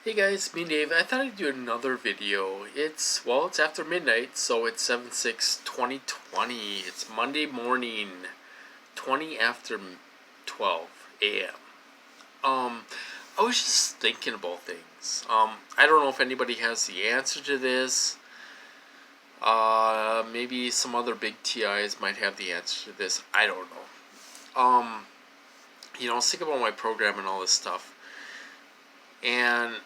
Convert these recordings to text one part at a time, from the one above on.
Hey guys, me Dave. I thought I'd do another video. It's after midnight, so it's 7/6/2020. It's Monday morning, 20 after 12 a.m. I was just thinking about things. I don't know if anybody has the answer to this. Maybe some other big TIs might have the answer to this. I don't know. I was thinking about my program and all this stuff. And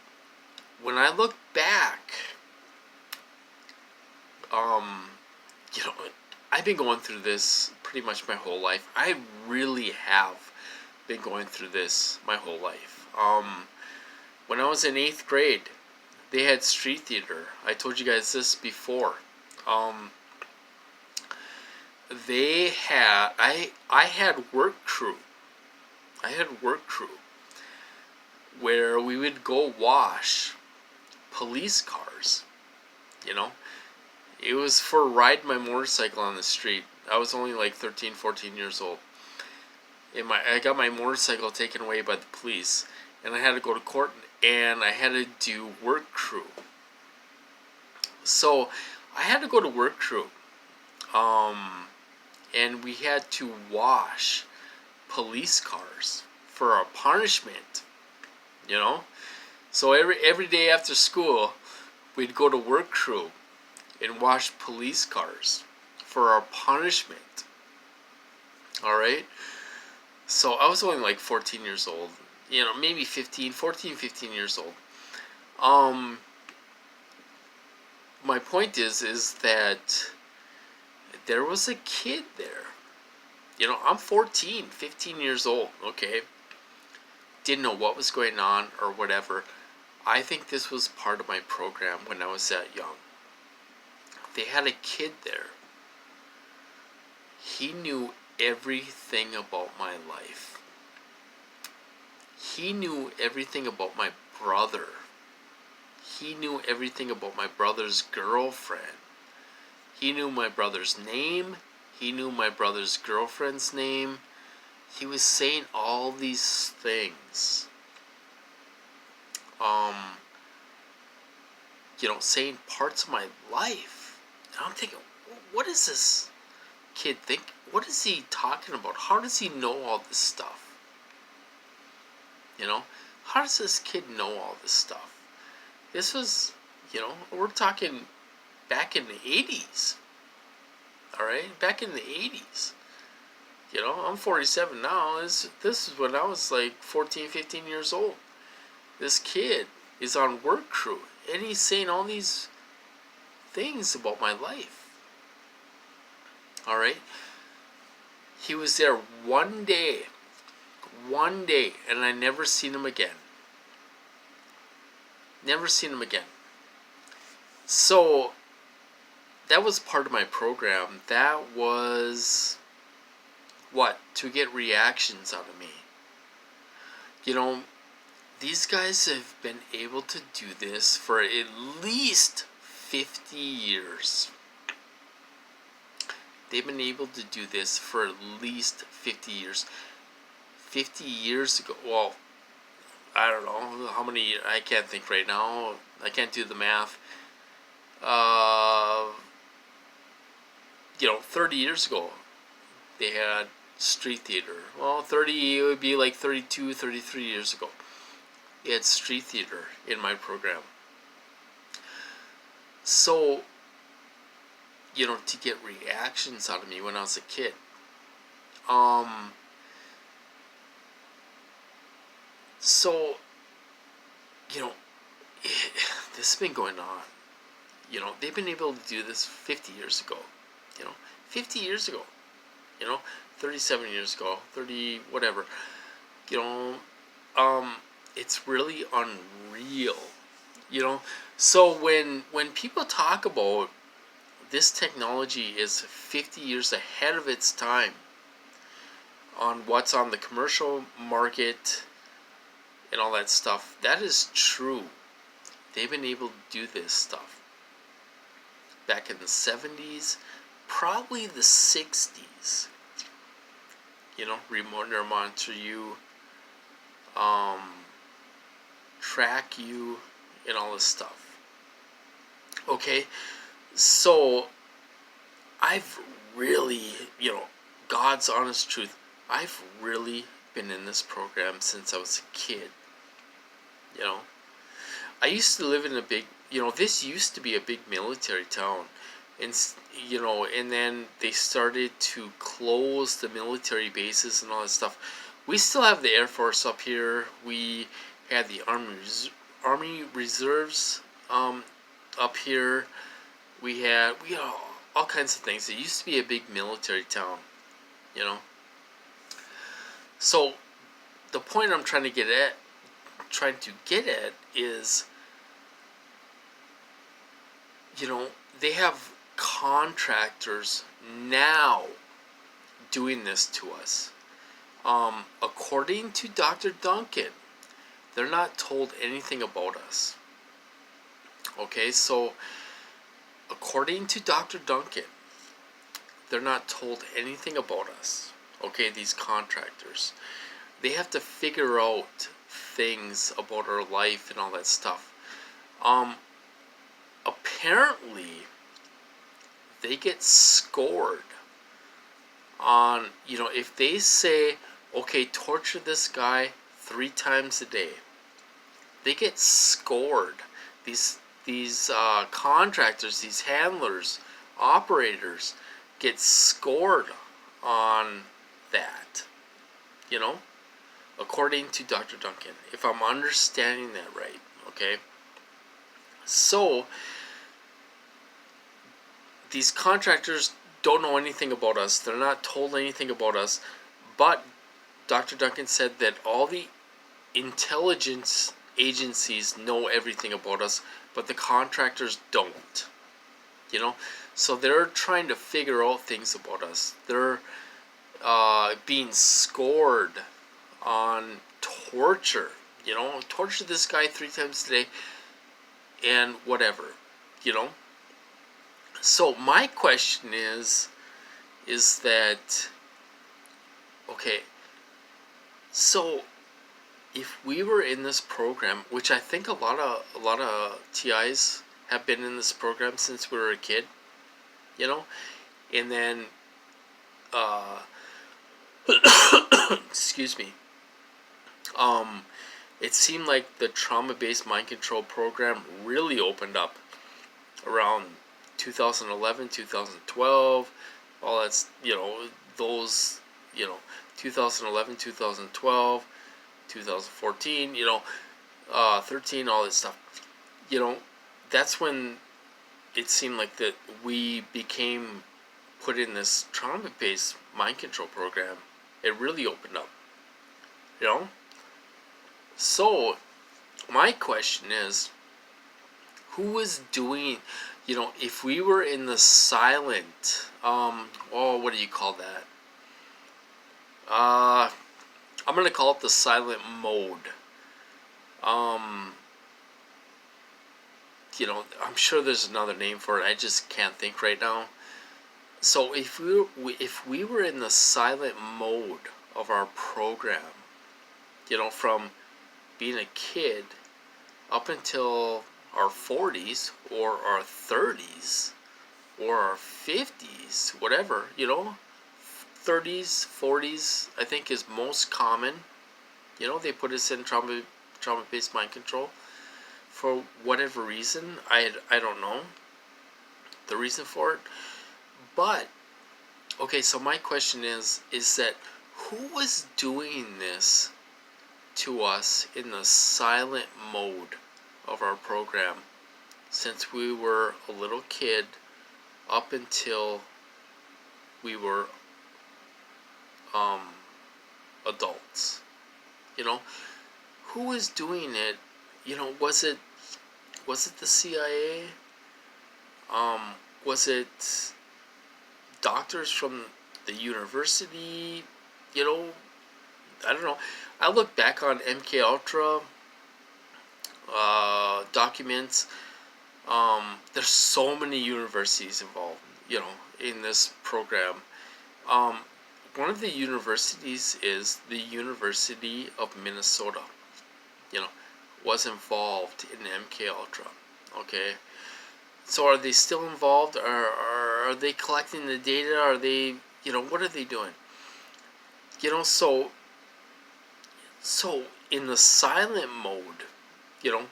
when I look back, um, you know, I've been going through this pretty much my whole life. I really have been going through this my whole life. When I was in 8th grade, they had street theater. I told you guys this before. They had I had work crew. I had work crew where we would go wash police cars. You know, it was for riding my motorcycle on the street. I was only like 13, 14 years old. I got my motorcycle taken away by the police, and I had to go to court, and I had to do work crew. So I had to go to work crew, and we had to wash police cars for our punishment. You know, so every day after school, we'd go to work crew and wash police cars for our punishment. All right. So I was only like 14 years old, maybe 15 years old. My point is that there was a kid there. I'm 14, 15 years old, okay? Didn't know what was going on or whatever. I think this was part of my program when I was that young. They had a kid there. He knew everything about my life. He knew everything about my brother. He knew everything about my brother's girlfriend. He knew my brother's name. He knew my brother's girlfriend's name. He was saying all these things. Saying parts of my life. And I'm thinking, what is this kid think? What is he talking about? How does he know all this stuff? How does this kid know all this stuff? This was, we're talking back in the 80s. All right, back in the 80s. I'm 47 now. This is when I was like 14, 15 years old. This kid is on work crew, and he's saying all these things about my life. All right. He was there one day, and I never seen him again. Never seen him again. So that was part of my program. That was to get reactions out of me. These guys have been able to do this for at least 50 years. They've been able to do this for at least 50 years. 50 years ago, well, I don't know how many, I can't think right now. I can't do the math. 30 years ago, they had street theater. Well, 30, it would be like 32, 33 years ago. They had street theater in my program. So, to get reactions out of me when I was a kid. So, this has been going on. They've been able to do this 50 years ago. 50 years ago. 37 years ago, 30, whatever. It's really unreal. So when people talk about this technology is 50 years ahead of its time on what's on the commercial market and all that stuff, that is true. They've been able to do this stuff back in the 70s, probably the 60s. Remote monitor you, track you and all this stuff. Okay, so I've really, God's honest truth, I've really been in this program since I was a kid. I used to live in a big, this used to be a big military town. And, and then they started to close the military bases and all that stuff. We still have the Air Force up here. We had the Army Reserves up here. We had all kinds of things. It used to be a big military town, So the point I'm trying to get at is, they have contractors now doing this to us. According to Dr. Duncan, they're not told anything about us. Okay, so according to Dr. Duncan, they're not told anything about us. Okay, these contractors. They have to figure out things about our life and all that stuff. Apparently, they get scored on, if they say, okay, torture this guy 3 times a day, they get scored. These contractors, these handlers, operators get scored on that, according to Dr. Duncan, if I'm understanding that right. Okay, so these contractors don't know anything about us. They're not told anything about us. But Dr. Duncan said that all the intelligence agencies know everything about us, but the contractors don't. So they're trying to figure out things about us. They're being scored on torture. Torture this guy 3 times a day and whatever. So my question is that, okay, so if we were in this program, which I think a lot of TIs have been in this program since we were a kid, and then excuse me, it seemed like the trauma-based mind control program really opened up around 2011, 2012, all that's, those, 2011, 2012, 2014, 13, all this stuff. That's when it seemed like that we became put in this trauma-based mind control program. It really opened up, So, my question is, who was doing, if we were in the silent, what do you call that? I'm going to call it the silent mode. I'm sure there's another name for it. I just can't think right now. So if we were in the silent mode of our program, from being a kid up until our 40s or our 30s or our 50s, whatever, 30s, 40s, I think is most common. They put us in trauma-based mind control for whatever reason. I don't know the reason for it. But, okay, so my question is that who was doing this to us in the silent mode of our program since we were a little kid up until we were adults? Who was doing it? Was it the CIA? Was it doctors from the university? I don't know. I look back on MK Ultra documents. There's so many universities involved, in this program. One of the universities is the University of Minnesota. was involved in MK Ultra. Okay, so are they still involved? Are they collecting the data? Are they, what are they doing? So in the silent mode, you know,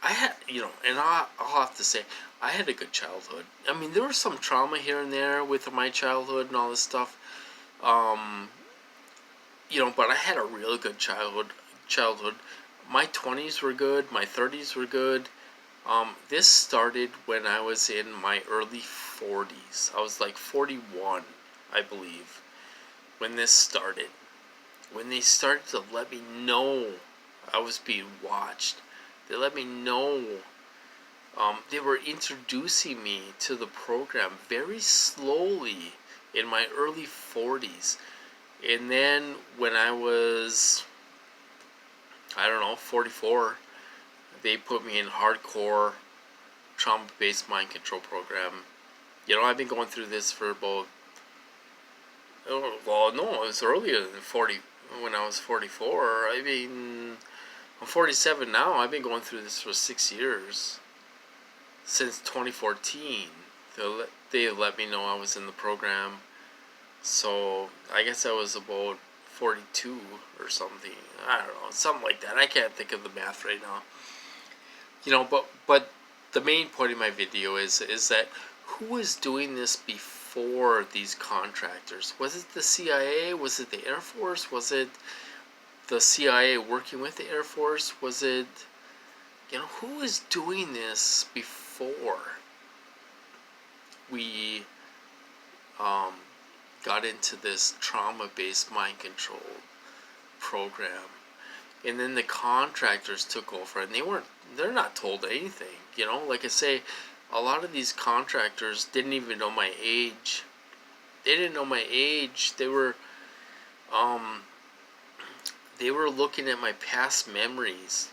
I had, and I'll have to say, I had a good childhood. I mean, there was some trauma here and there with my childhood and all this stuff. Um, but I had a really good childhood. My 20s were good. My 30s were good. This started when I was in my early 40s. I was like 41, I believe, when this started. When they started to let me know I was being watched. They let me know. They were introducing me to the program very slowly in my early 40s. And then when I was, I don't know, 44, they put me in hardcore trauma-based mind control program. I've been going through this for about, well, no, it was earlier than 40, when I was 44. I mean, I'm 47 now. I've been going through this for 6 years. Since 2014. They let me know I was in the program. So, I guess I was about 42 or something. I don't know, something like that. I can't think of the math right now. But the main point of my video is that who was doing this before these contractors? Was it the CIA? Was it the Air Force? Was it the CIA working with the Air Force? Was it, who was doing this before we got into this trauma-based mind control program? And then the contractors took over, and they're not told anything. Like I say, a lot of these contractors didn't even know my age. They didn't know my age. They were looking at my past memories.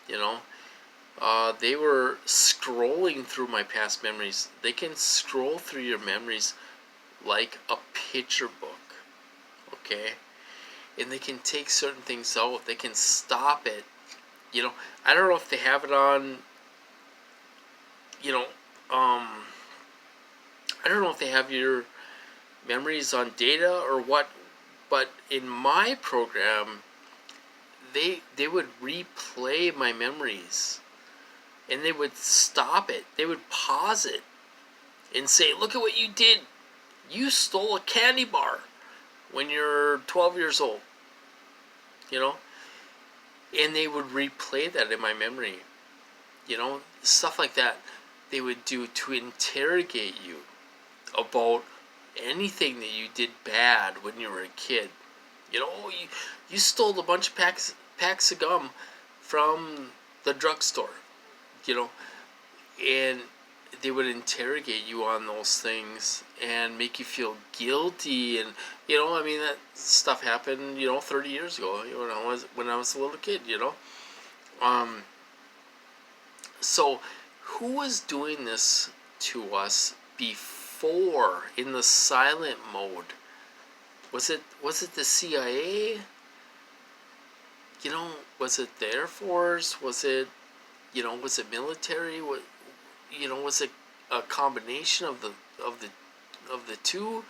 They were scrolling through my past memories. They can scroll through your memories like a picture book, okay? And they can take certain things out. They can stop it. I don't know if they have it on, I don't know if they have your memories on data or what, but in my program, they would replay my memories, and they would stop it. They would pause it and say, "Look at what you did. You stole a candy bar when you're 12 years old." And they would replay that in my memory. Stuff like that they would do to interrogate you about anything that you did bad when you were a kid. You stole a bunch of packs of gum from the drugstore, and they would interrogate you on those things and make you feel guilty. And I mean, that stuff happened 30 years ago, when I was a little kid. So who was doing this to us before in the silent mode? Was it the CIA? Was it the Air Force? Was it military? Was it a combination of the two?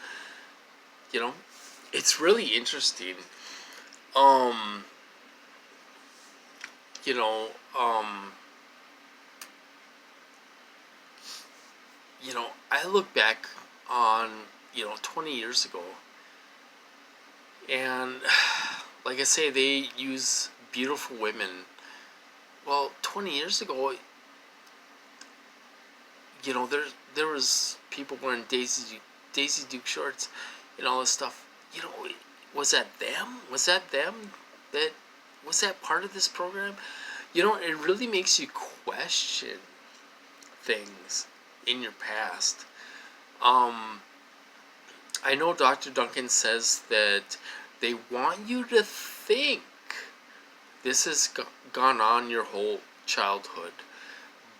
It's really interesting. I look back on 20 years ago, and like I say, they use beautiful women. Well, 20 years ago, there was people wearing Daisy Duke shorts and all this stuff. Was that them? Was that them? Was that part of this program? It really makes you question things in your past. I know Dr. Duncan says that they want you to think this has gone on your whole childhood,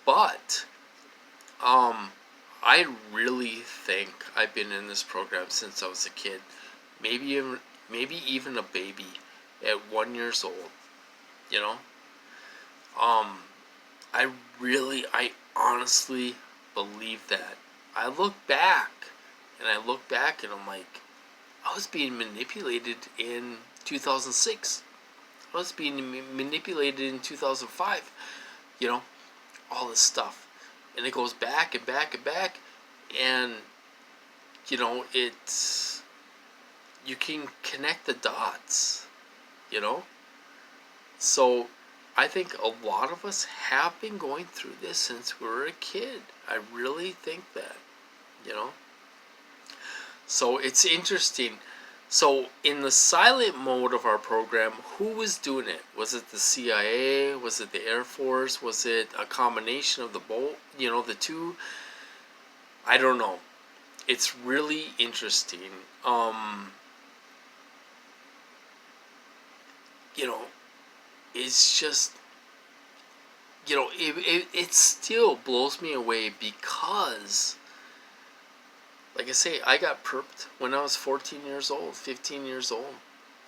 but I really think I've been in this program since I was a kid, maybe even a baby at 1 year old. I I honestly believe that. I look back and I'm like, I was being manipulated in 2006. I was being manipulated in 2005. You know, all this stuff. And it goes back and back and back. And, it's, you can connect the dots, you know? So I think a lot of us have been going through this since we were a kid. I really think that, you know? So it's interesting. So in the silent mode of our program, who was doing it? Was it the CIA? Was it the Air Force? Was it a combination of the both? The two? I don't know. It's really interesting. You know, it's just, it still blows me away because, like I say, I got perped when I was 14 years old, 15 years old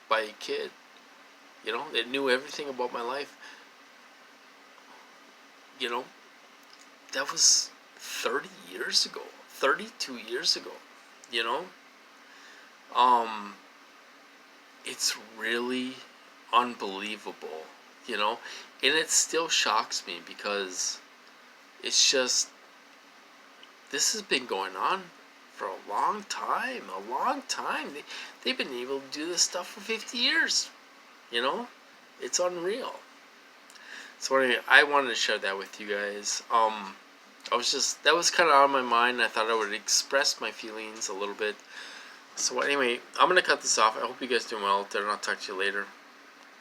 by a kid, that knew everything about my life. You know, that was 30 years ago, 32 years ago, you know? Um, it's really unbelievable, and it still shocks me because it's just, this has been going on for a long time, they've been able to do this stuff for 50 years, it's unreal. So anyway, I wanted to share that with you guys. That was kind of on my mind. I thought I would express my feelings a little bit. So anyway, I'm going to cut this off. I hope you guys doing well out there, and I'll talk to you later.